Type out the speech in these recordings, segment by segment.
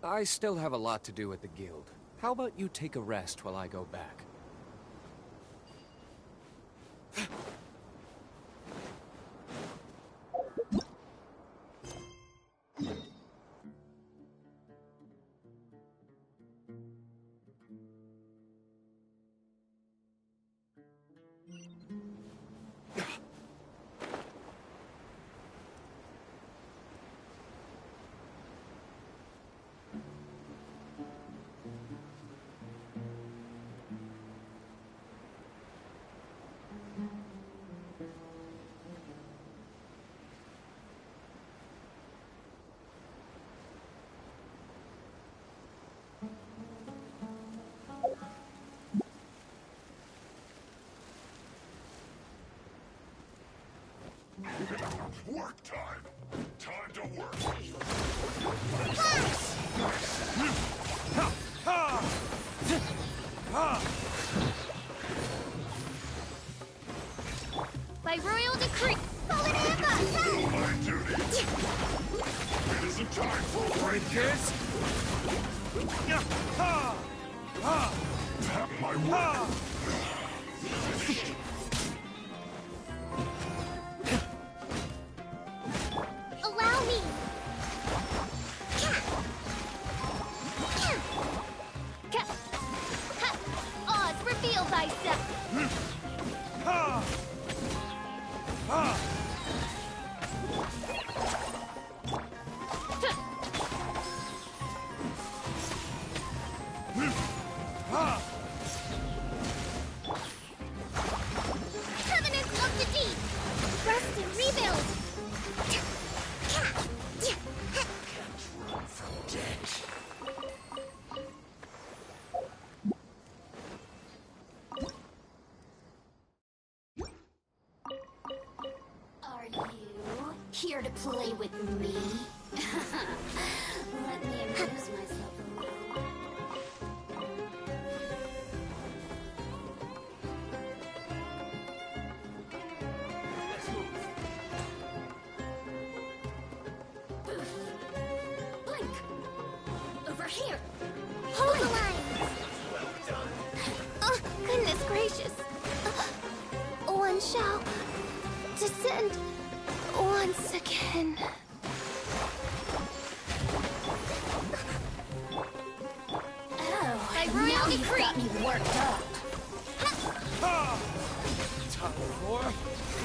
I still have a lot to do at the guild. How about you take a rest while I go back? Work time! Time to work! By royal decree! Fall in ambush! Do my duty! It isn't time for a break yet! Tap my work! Allow me! Oz, reveal thyself! play with me? Let me amuse myself a little. Let's move. Blink! Over here! Hold the line! Well done. Oh, goodness gracious! One shall descend once again. Oh, by royal decree! Got me worked up. Time for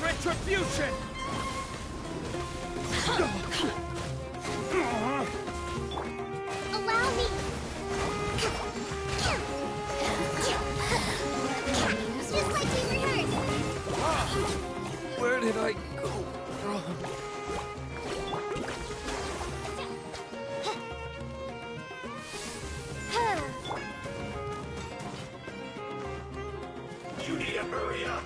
retribution! Allow me. Just like we rehearsed. Where did I go wrong? You need to hurry up.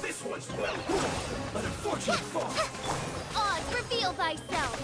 This one's well done. An unfortunate fall. Oz, reveal thyself.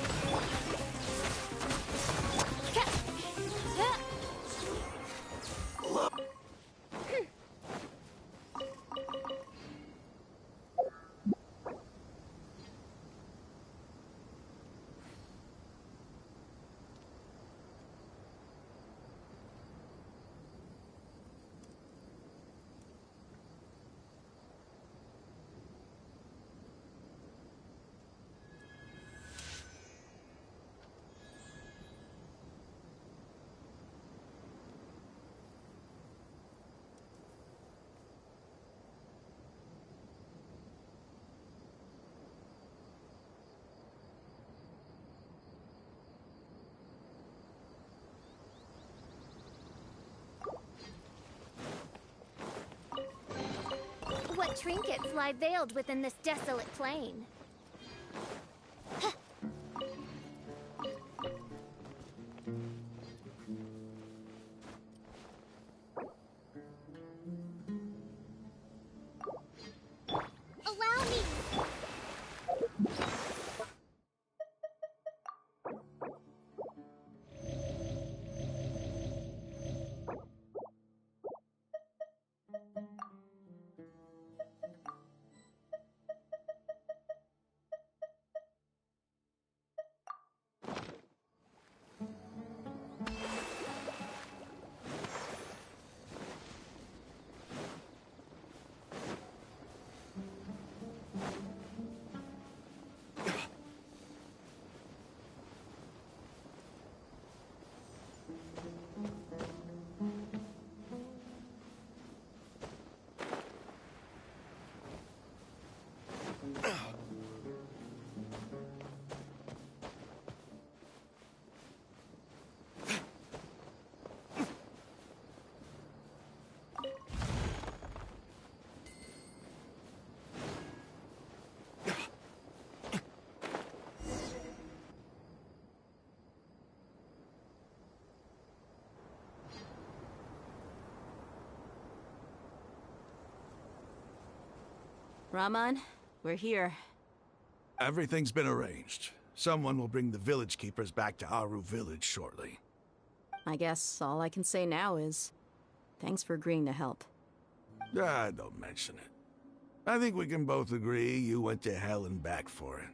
What trinkets lie veiled within this desolate plain? Allow me. Raman, we're here. Everything's been arranged. Someone will bring the village keepers back to Aru village shortly. I guess all I can say now is thanks for agreeing to help. Ah, don't mention it. I think we can both agree you went to hell and back for it.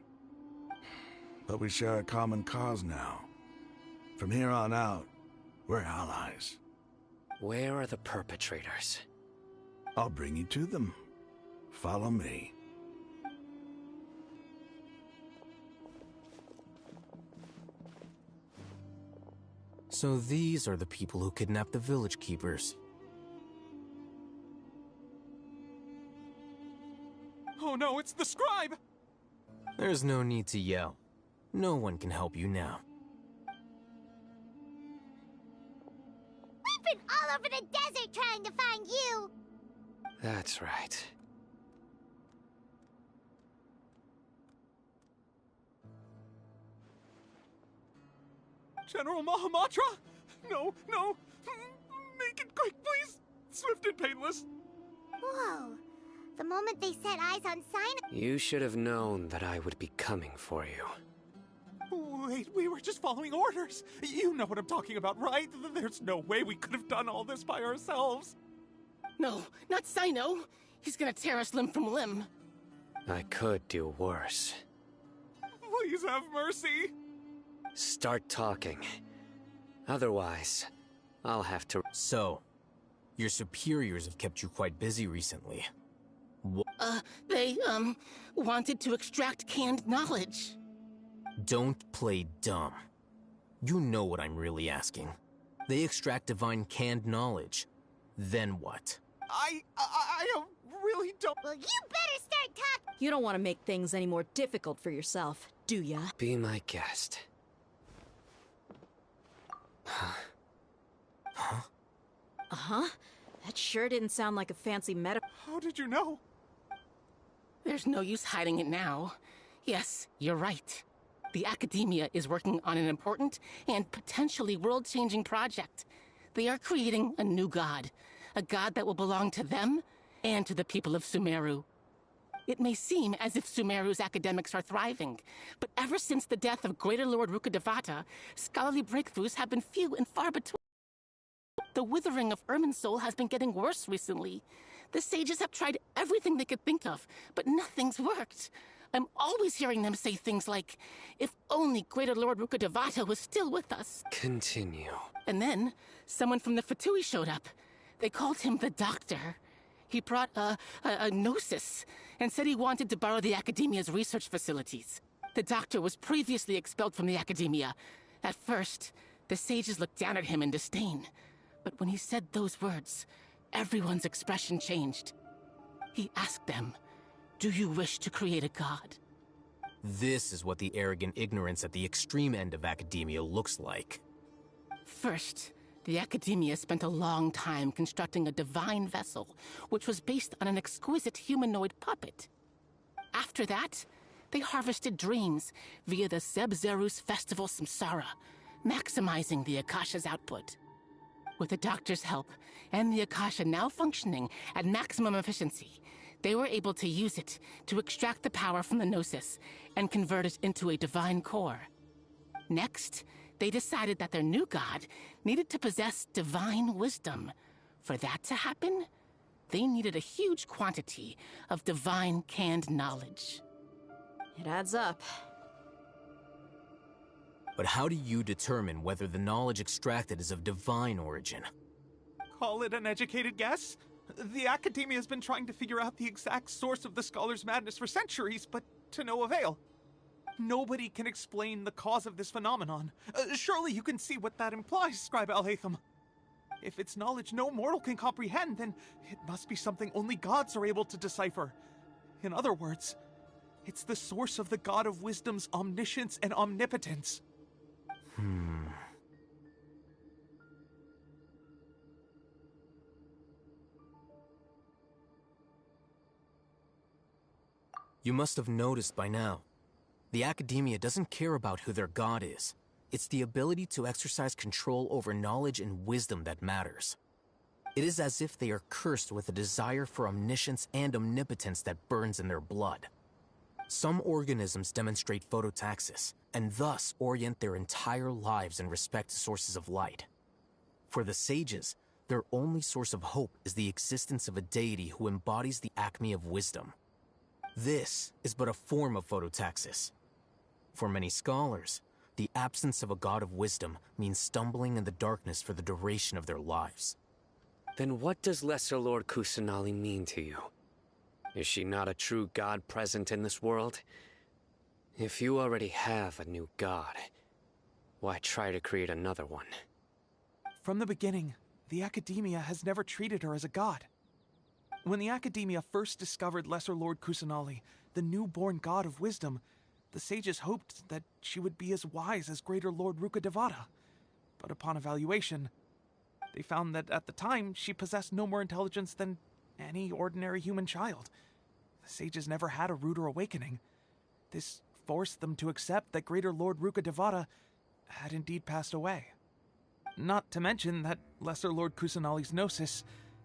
But we share a common cause now. From here on out, we're allies. Where are the perpetrators? I'll bring you to them. Follow me. So these are the people who kidnapped the village keepers. Oh no, it's the scribe! There's no need to yell. No one can help you now. We've been all over the desert trying to find you. That's right. General Mahamatra? No, no! Make it quick, please! Swift and painless! Whoa. The moment they set eyes on Sign... You should have known that I would be coming for you. Wait, we were just following orders. You know what I'm talking about, right? There's no way we could have done all this by ourselves. No, not Sino. He's gonna tear us limb from limb. I could do worse. Please have mercy. Start talking. Otherwise, I'll have to... So, your superiors have kept you quite busy recently. They, wanted to extract canned knowledge. Don't play dumb. You know what I'm really asking. They extract divine canned knowledge. Then what? I really don't... Well, you better start talking! You don't want to make things any more difficult for yourself, do ya? Be my guest. Uh-huh. That sure didn't sound like a fancy metaphor. How did you know? There's no use hiding it now. Yes, you're right. The Academia is working on an important and potentially world-changing project. They are creating a new god. A god that will belong to them and to the people of Sumeru. It may seem as if Sumeru's academics are thriving, but ever since the death of Greater Lord Rukkhadevata, scholarly breakthroughs have been few and far between. The withering of Irminsul has been getting worse recently. The sages have tried everything they could think of, but nothing's worked. I'm always hearing them say things like, if only Greater Lord Rukkhadevata was still with us. Continue. And then, someone from the Fatui showed up. They called him the Doctor. He brought a gnosis and said he wanted to borrow the Academia's research facilities. The Doctor was previously expelled from the Academia. At first, the sages looked down at him in disdain. But when he said those words, everyone's expression changed. He asked them, "Do you wish to create a god?" This is what the arrogant ignorance at the extreme end of academia looks like. First, the Academia spent a long time constructing a divine vessel, which was based on an exquisite humanoid puppet. After that, they harvested dreams via the Zeb-Zerus Festival Samsara, maximizing the Akasha's output. With the Doctor's help, and the Akasha now functioning at maximum efficiency, they were able to use it to extract the power from the Gnosis and convert it into a divine core. Next, they decided that their new god needed to possess divine wisdom. For that to happen, they needed a huge quantity of divine canned knowledge. It adds up. But how do you determine whether the knowledge extracted is of divine origin? Call it an educated guess? The Academia has been trying to figure out the exact source of the Scholar's madness for centuries, but to no avail. Nobody can explain the cause of this phenomenon. Surely you can see what that implies, Scribe Al-Haytham. If it's knowledge no mortal can comprehend, then it must be something only gods are able to decipher. In other words, it's the source of the God of Wisdom's omniscience and omnipotence. You must have noticed by now. The Academia doesn't care about who their god is. It's the ability to exercise control over knowledge and wisdom that matters. It is as if they are cursed with a desire for omniscience and omnipotence that burns in their blood. Some organisms demonstrate phototaxis, and thus orient their entire lives in respect to sources of light. For the sages, their only source of hope is the existence of a deity who embodies the acme of wisdom. This is but a form of phototaxis. For many scholars, the absence of a god of wisdom means stumbling in the darkness for the duration of their lives. Then what does Lesser Lord Kusanali mean to you? Is she not a true god present in this world? If you already have a new god, why try to create another one? From the beginning, the Academia has never treated her as a god. When the Academia first discovered Lesser Lord Kusanali, the newborn god of wisdom, the sages hoped that she would be as wise as Greater Lord Rukkhadevata. But upon evaluation, they found that at the time she possessed no more intelligence than any ordinary human child. The sages never had a ruder awakening. This forced them to accept that Greater Lord Rukkhadevata had indeed passed away. Not to mention that Lesser Lord Kusanali's gnosis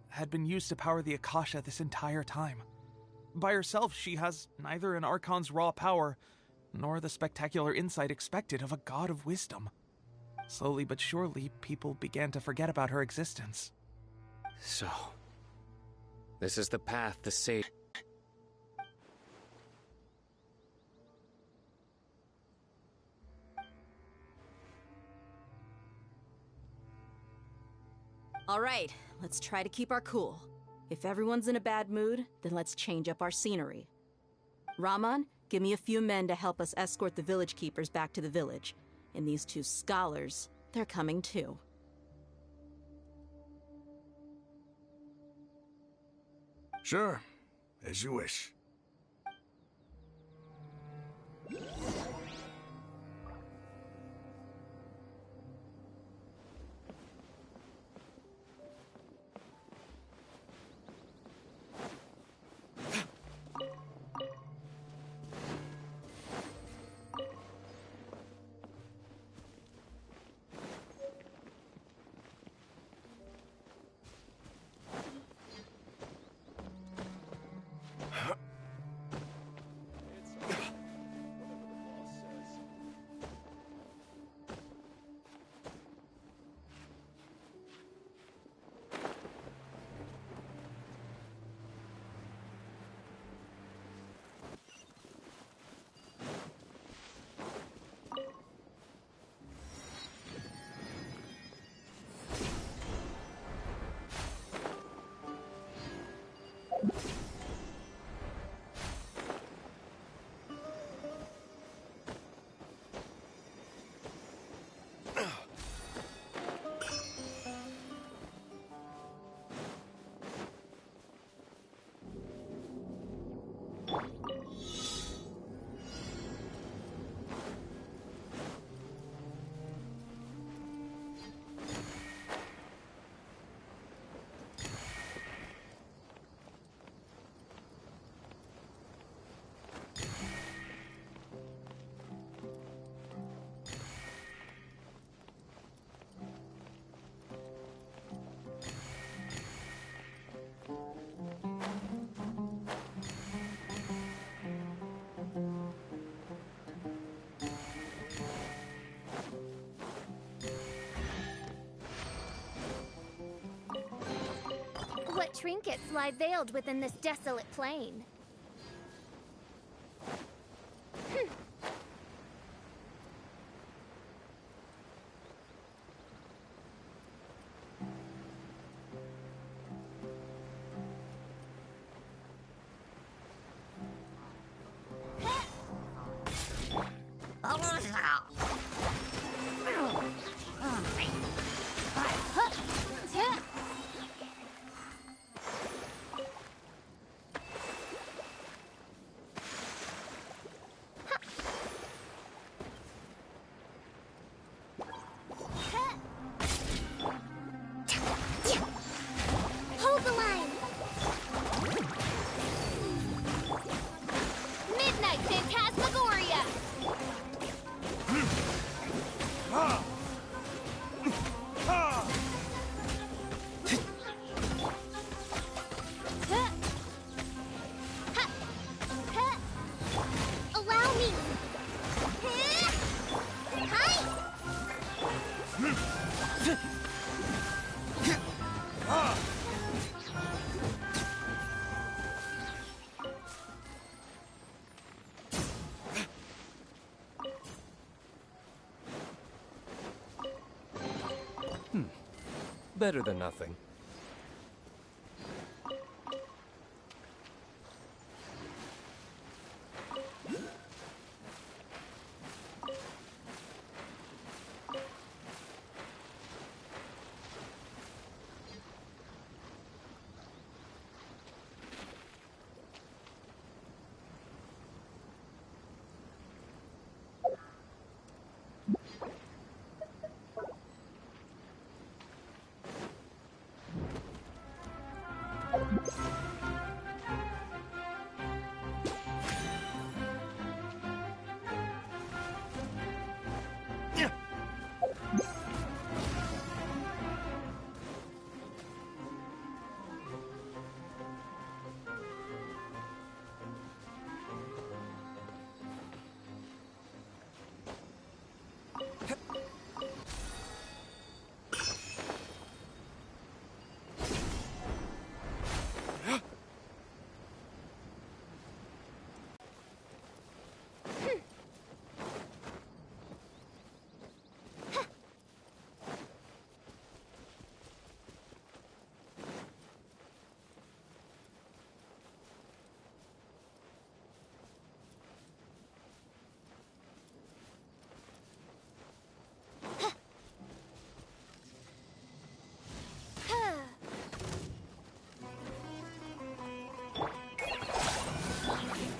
had been used to power the Akasha this entire time. By herself, she has neither an Archon's raw power, nor the spectacular insight expected of a god of wisdom. Slowly but surely, people began to forget about her existence. So, this is the path the sage... All right, let's try to keep our cool. If everyone's in a bad mood, then let's change up our scenery. Rahman, give me a few men to help us escort the village keepers back to the village. And these two scholars, they're coming too. Sure, as you wish. What trinkets lie veiled within this desolate plain? Hold the line! Midnight Phantasmagoria! Allow me! Hi! Better than nothing.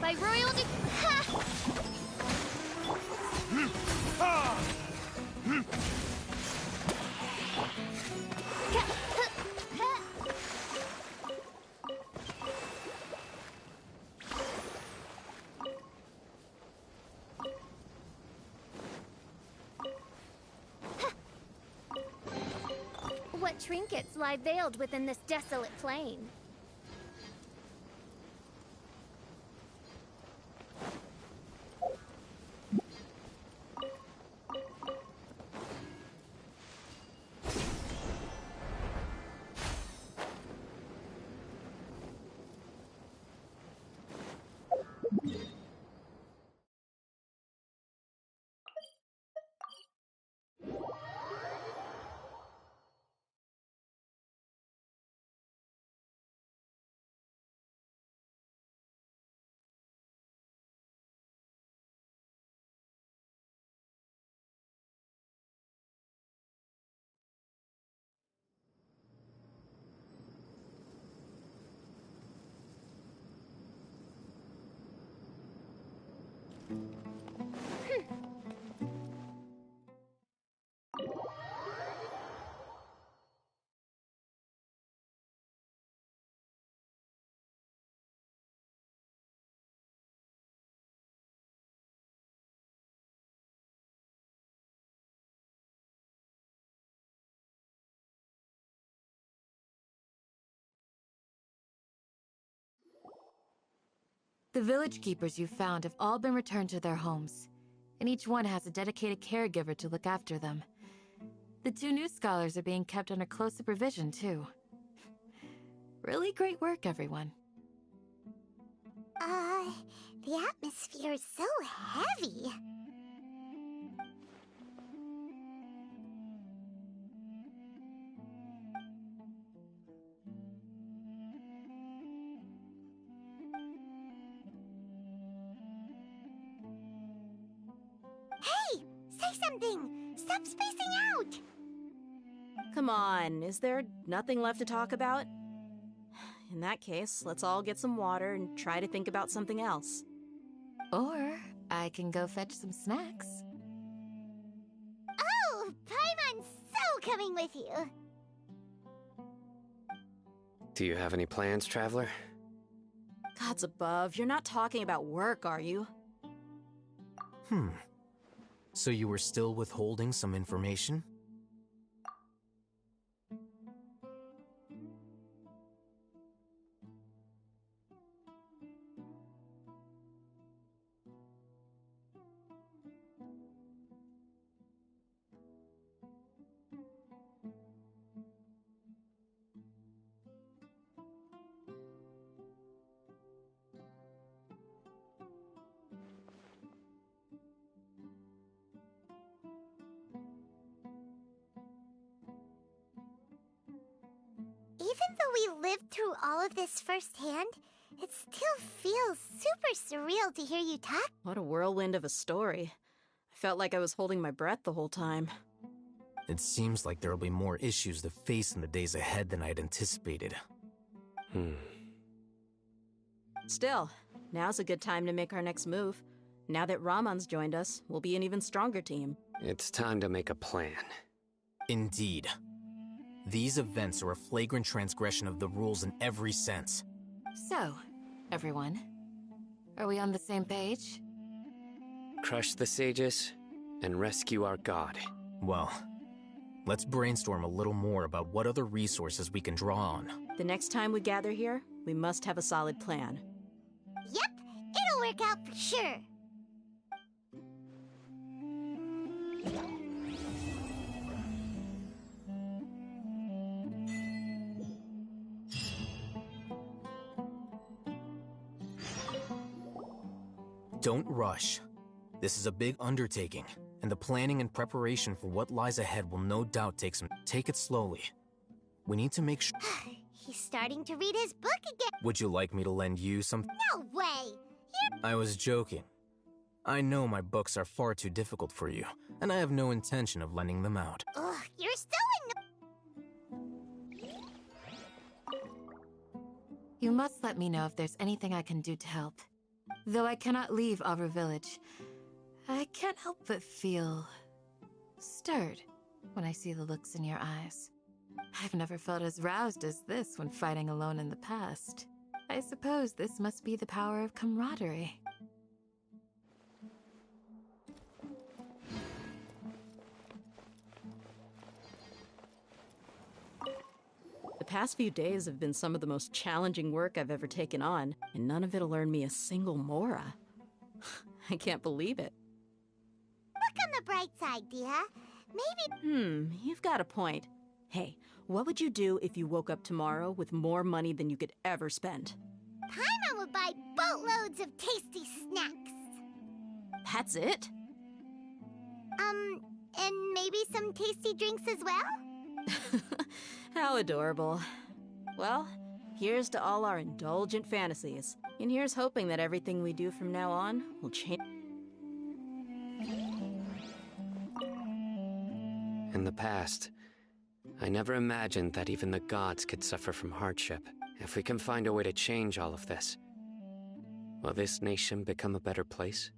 By royal ha! What trinkets lie veiled within this desolate plain? The village keepers you found have all been returned to their homes, and each one has a dedicated caregiver to look after them. The 2 new scholars are being kept under close supervision, too. Really great work, everyone. The atmosphere is so heavy. Hey! Say something! Stop spacing out! Come on, is there nothing left to talk about? In that case, let's all get some water and try to think about something else. Or I can go fetch some snacks. Oh! Paimon's so coming with you! Do you have any plans, Traveler? Gods above, you're not talking about work, are you? So you were still withholding some information? Even though we lived through all of this firsthand, it still feels super surreal to hear you talk. What a whirlwind of a story. I felt like I was holding my breath the whole time. It seems like there will be more issues to face in the days ahead than I'd anticipated. Still, now's a good time to make our next move. Now that Ramon's joined us, we'll be an even stronger team. It's time to make a plan. Indeed. These events are a flagrant transgression of the rules in every sense. So, everyone, are we on the same page? Crush the sages and rescue our god. Well, let's brainstorm a little more about what other resources we can draw on. The next time we gather here, we must have a solid plan. Yep, it'll work out for sure. Don't rush. This is a big undertaking, and the planning and preparation for what lies ahead will no doubt take some. Take it slowly. We need to make sure. He's starting to read his book again. Would you like me to lend you some? No way! I was joking. I know my books are far too difficult for you, and I have no intention of lending them out. Ugh, you're so You must let me know if there's anything I can do to help. Though I cannot leave Avra Village, I can't help but feel stirred when I see the looks in your eyes. I've never felt as roused as this when fighting alone in the past. I suppose this must be the power of camaraderie. The past few days have been some of the most challenging work I've ever taken on, and none of it'll earn me a single mora. I can't believe it. Look on the bright side, Dia. Maybe... You've got a point. Hey, what would you do if you woke up tomorrow with more money than you could ever spend? Paimon would buy boatloads of tasty snacks. That's it? And maybe some tasty drinks as well? How adorable. Well, here's to all our indulgent fantasies. And here's hoping that everything we do from now on will change. In the past, I never imagined that even the gods could suffer from hardship. If we can find a way to change all of this, will this nation become a better place?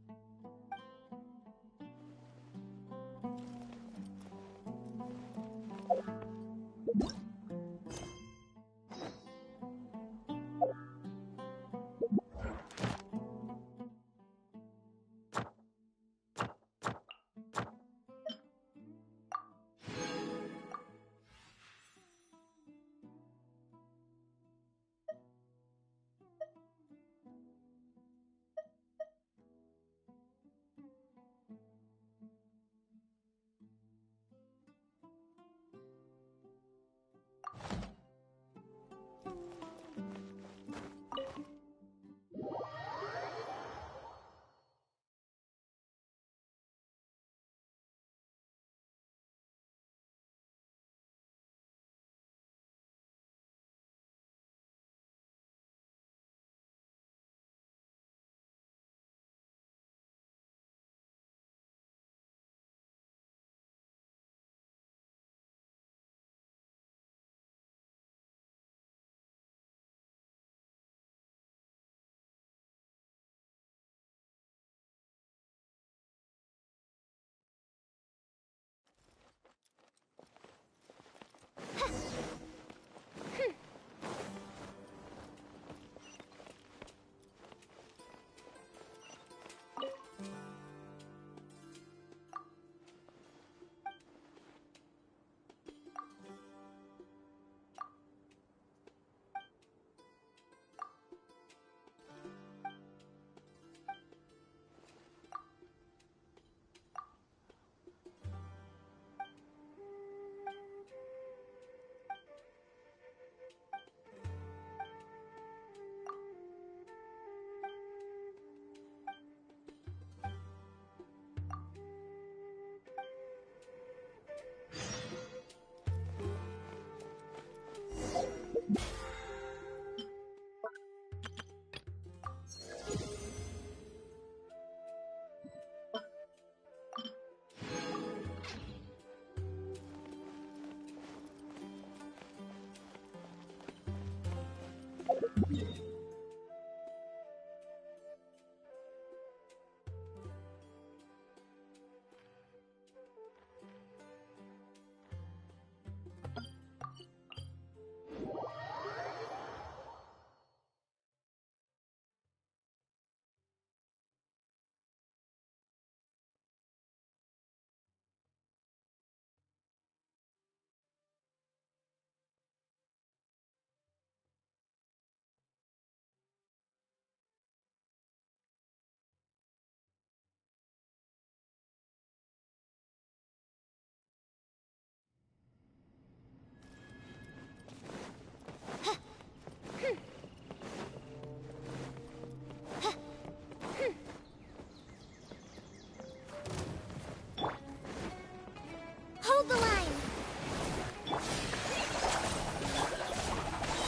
Hold the line!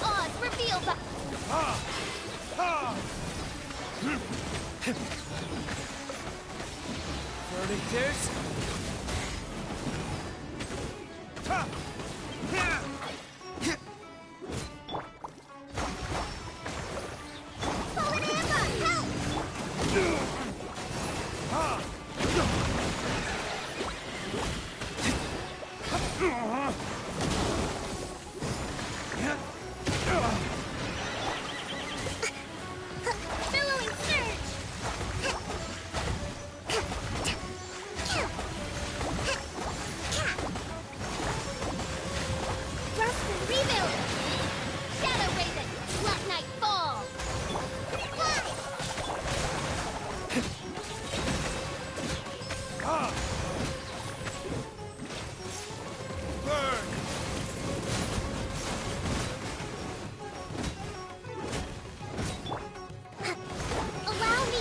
Oz, reveal the... Burning tears? Fallen Amber, help! Billowing surge! Thrust and rebuild! Shadow Raven! Let night fall! Fly! Burn! Allow me!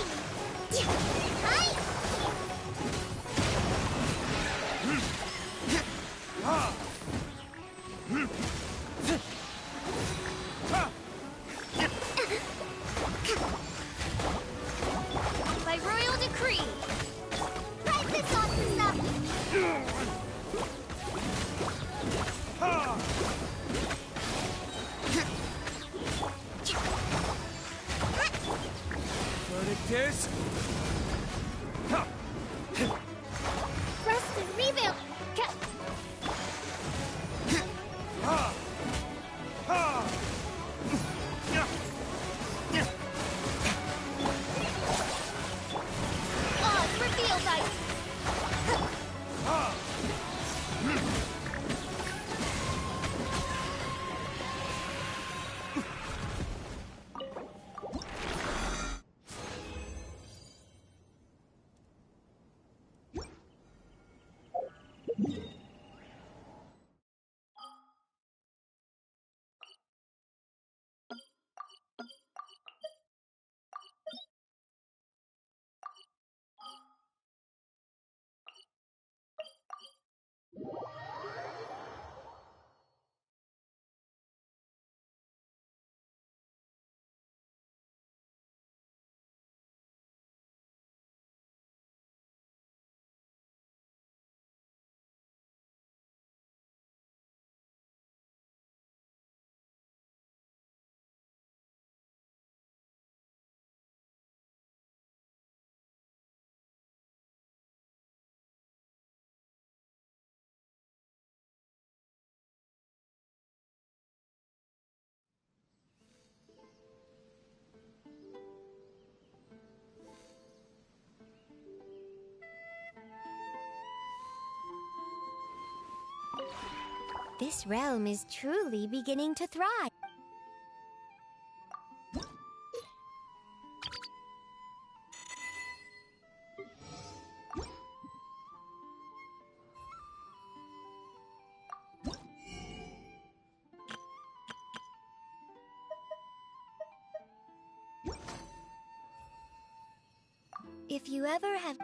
Hi! By royal decree! Ride this off the stuff! Verdict is... Thrust and rebuild! Oz revealed ice! This realm is truly beginning to thrive. If you ever have...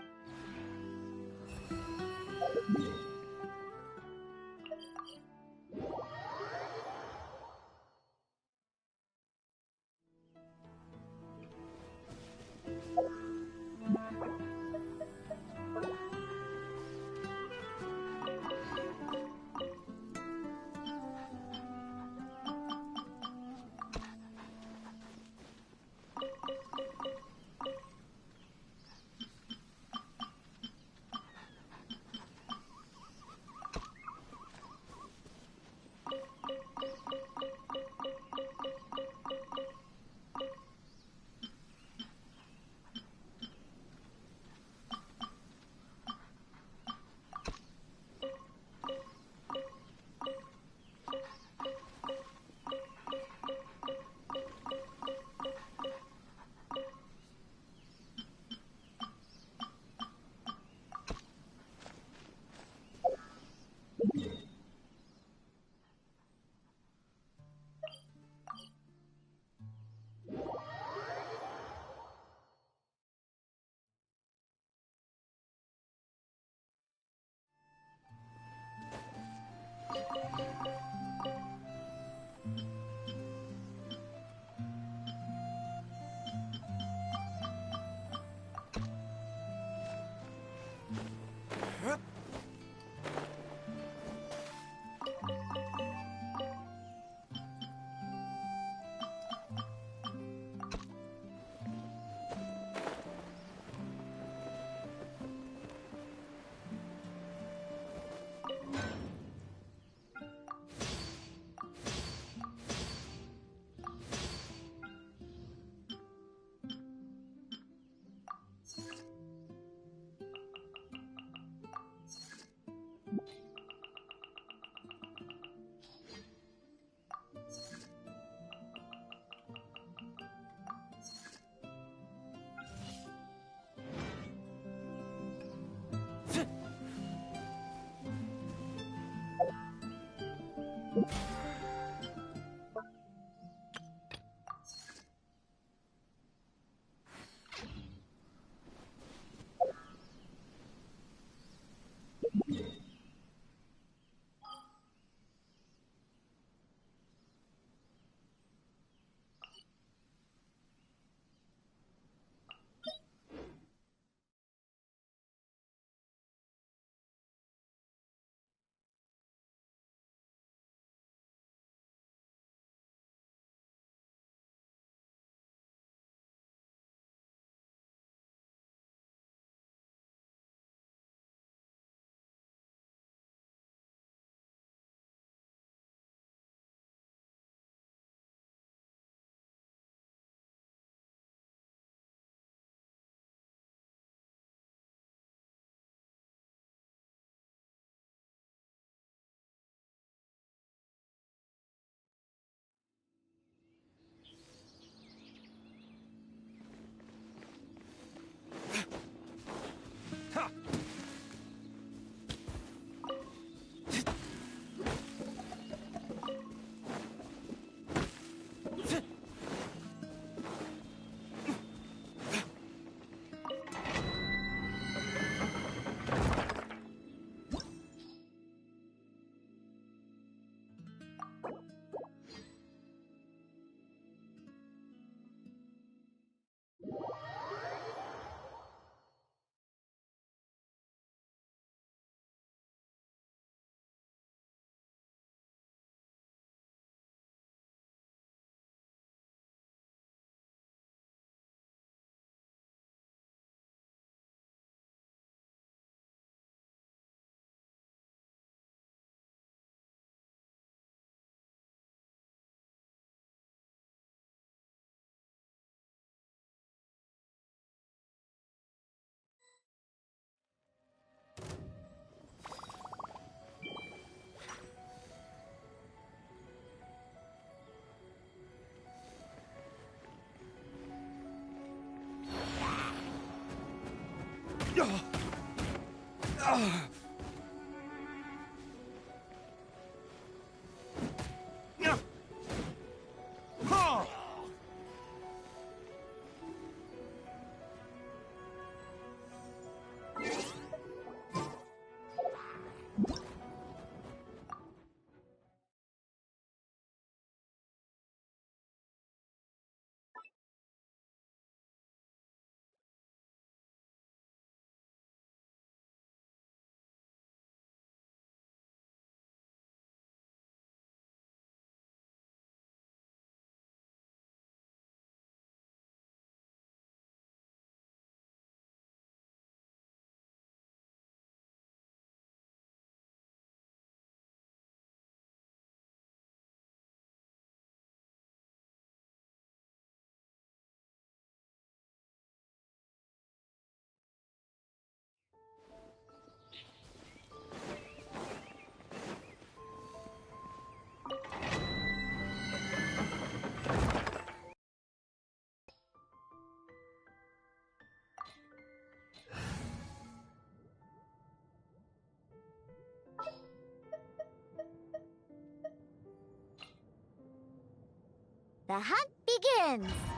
The hunt begins!